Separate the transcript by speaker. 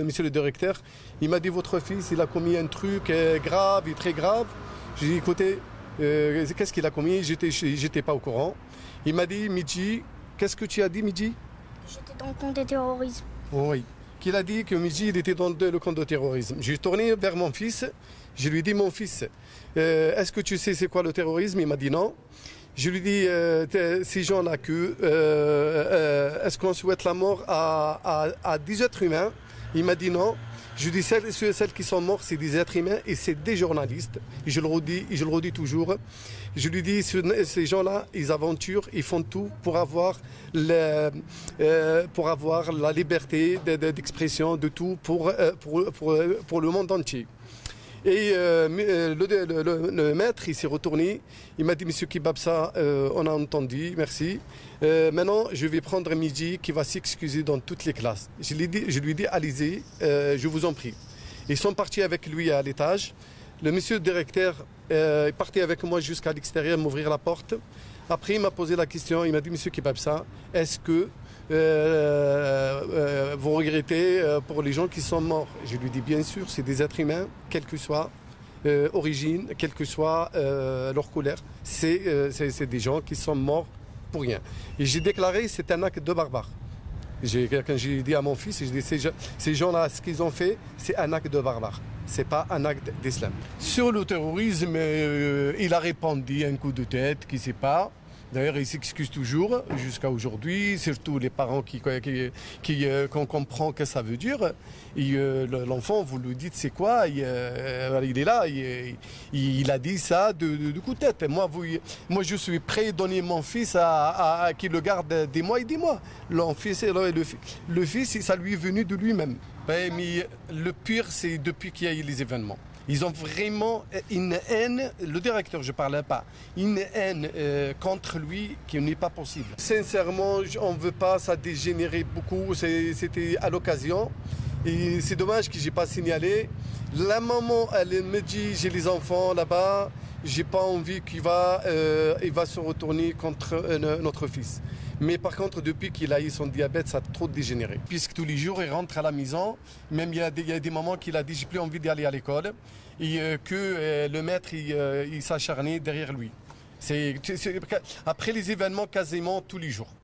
Speaker 1: Monsieur le directeur, il m'a dit votre fils, il a commis un truc grave et très grave. J'ai dit écoutez, qu'est-ce qu'il a commis? J'étais pas au courant. Il m'a dit Midji, qu'est-ce que tu as dit Midji?
Speaker 2: J'étais dans le camp de terrorisme.
Speaker 1: Oui. Qu'il a dit que Midji il était dans le camp de terrorisme. J'ai tourné vers mon fils, je lui ai dit mon fils, est-ce que tu sais c'est quoi le terrorisme? Il m'a dit non. Je lui dis, ces gens-là, est-ce qu'on souhaite la mort à des êtres humains? Il m'a dit non. Je lui dis, celles qui sont mortes, c'est des êtres humains et c'est des journalistes. Et je le redis toujours. Je lui dis, ces gens-là, ils aventurent, ils font tout pour avoir la liberté d'expression, de tout pour le monde entier. Et le maître, il s'est retourné, il m'a dit, Monsieur Kibabsa, on a entendu, merci. Maintenant, je vais prendre Midji qui va s'excuser dans toutes les classes. Je lui ai dit, allez-y, je vous en prie. Ils sont partis avec lui à l'étage. Le monsieur directeur est parti avec moi jusqu'à l'extérieur, m'ouvrir la porte. Après, il m'a posé la question, il m'a dit, Monsieur Kibabsa, est-ce que vous regrettez pour les gens qui sont morts? Je lui dis bien sûr, c'est des êtres humains, quelle que soit origine, quelle que soit leur couleur. C'est des gens qui sont morts pour rien. Et j'ai déclaré c'est un acte de barbare. Quand j'ai dit à mon fils, j'ai dit ces gens-là, ce qu'ils ont fait, c'est un acte de barbare. C'est pas un acte d'islam. Sur le terrorisme, il a répandu un coup de tête qui ne sait pas. D'ailleurs, il s'excuse toujours jusqu'à aujourd'hui, surtout les parents qu'on comprend ce que ça veut dire. L'enfant, vous lui dites c'est quoi, il est là, il a dit ça de coup de tête. Moi, je suis prêt à donner mon fils à qui le garde des mois et des mois. Le fils, ça lui est venu de lui-même. Mais le pire, c'est depuis qu'il y a eu les événements. Ils ont vraiment une haine, le directeur je ne parlais pas, une haine contre lui qui n'est pas possible. Sincèrement, on ne veut pas ça dégénérer beaucoup, c'était à l'occasion. Et c'est dommage que je n'ai pas signalé. La maman, elle me dit, j'ai les enfants là-bas, j'ai pas envie qu'il va se retourner contre notre fils. Mais par contre, depuis qu'il a eu son diabète, ça a trop dégénéré. Puisque tous les jours, il rentre à la maison. Même il y a des moments qu'il a dit, j'ai plus envie d'aller à l'école. Et que le maître, il s'acharnait derrière lui. Après les événements, quasiment tous les jours.